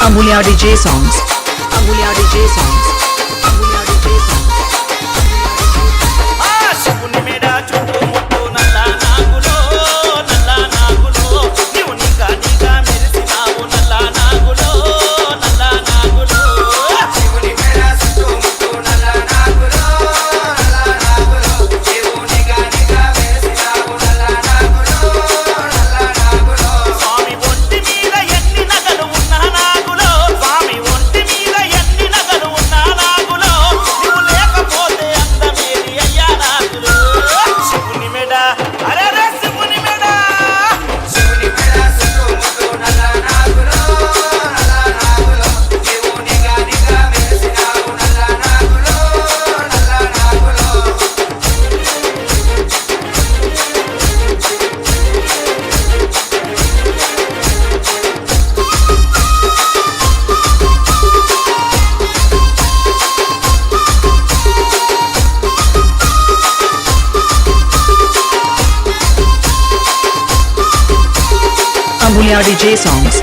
Amulya DJ songs. Amulya DJ songs. Amulya DJ songs. శివుని మెడ చుట్టూ ముట్టు నల్ల నాగులో నల్ల నాగులో నీవు నిగా నిగా మెరిసినావు నల్ల నాగులో నల్ల నాగులో శివుని మెడ చుట్టూ ముట్టు నల్ల నాగులో నల్ల నాగులో నీవు నిగా నిగా మెరిసినావు నల్ల నాగులో నల్ల నాగులో స్వామి ఒంటి మీద ఎన్ని నగలు ఉన్నా నాగులో స్వామి ఒంటి మీద ఎన్ని నగలు ఉన్నా నాగులో నువ్వు లేకపోతే అందమేది అయ్యా నాగులో శివుని మెడ అరే రే శివుని మెడ శివుని మెడ చుట్టూ ముట్టు నల్ల నాగులో నల్ల నాగులో నీవు నిగా నిగా మెరిసినావు నల్ల నాగులో నల్ల నాగులో Amulya DJ songs.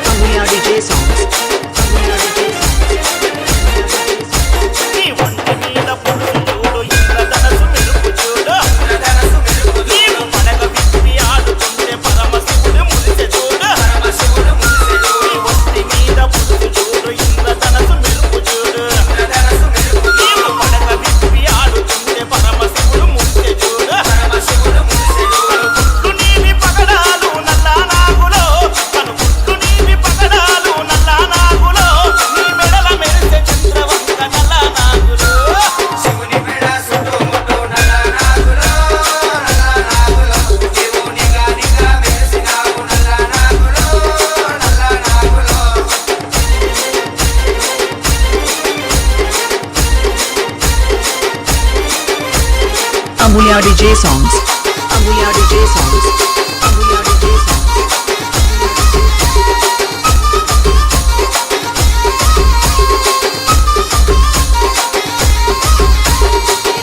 Amulya DJ songs. Amulya DJ songs. నీ ఒంటి మీద పురుషు చూడు ఇంద్రధనసు మెరుపు చూడు ఇంద్రధనస్సు మెరుపు నీవు మనక విప్పి ఆడుతుంటే పరమశివుడు మురిసె చూడు పరమశివుడు మురిసె నీ ఒంటి మీద పురుషు చూడు ఇంద్రధనసు మెరుపు చూడు ఇంద్రధనస్సు మెరుపు నీవు మనక విప్పి ఆడుతుంటే పరమశివుడు మురిసె చూడు పరమశివుడు మురిసె కనుగుడ్లు నీవి పగడాలు నల్ల నాగులో కనుగుడ్లు నీవి పగడాలు నల్ల నాగులో నీ మెడల మెరిసె చంద్రవంక నల్ల నాగులో శివుని మెడ చుట్టూ ముట్టు నల్ల నాగులో నల్ల నాగులో నీవు నిగా నిగా మెరిసినావు నల్ల నాగులో నల్ల నాగులో Amulya DJ songs. Amulya DJ songs. Amulya DJ songs.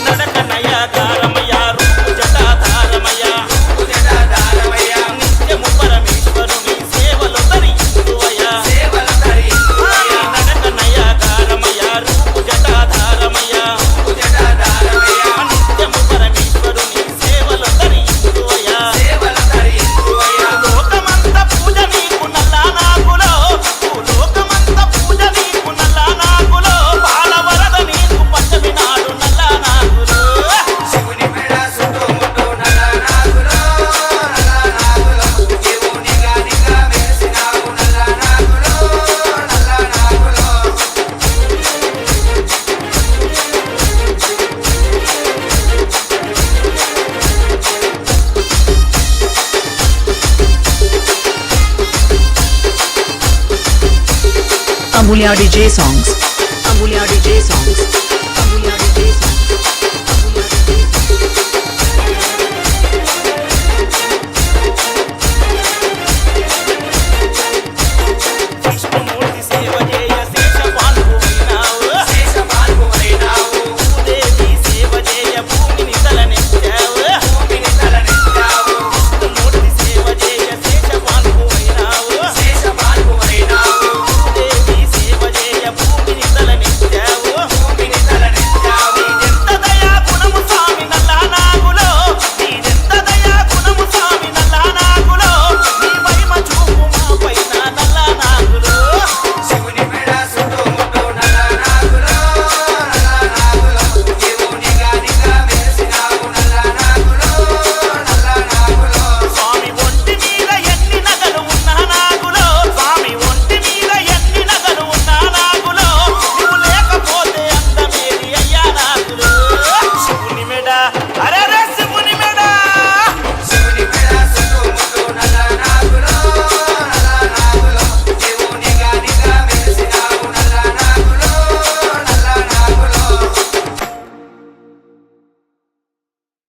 నడక నయగారమయ రూపు జటాధారమయ జటాధారమయ్య నిత్యము పరమేశ్వరుని సేవలు తరించువయ సేవల తరించువయ్య నడక నయగారమయ రూపు జటాధారమయ జటాధారమయ్య నిత్యము పరమేశ్వరుని సేవలు తరించువయ సేవల తరించువయ్య లోకమంత పూజ నీకు నల్ల నాగులో లోకమంత పూజ నీకు నల్ల నాగులో బాలవరద నీకు పంచమి నాడు నల్ల నాగులో శివుని మెడ చుట్టూ ముట్టు నల్ల నాగులో నల్ల నాగులో నీవు నిగా నిగా మెరిసినావు నల్ల నాగులో నల్ల నాగులో Amulya DJ songs. Amulya DJ songs. Amulya DJ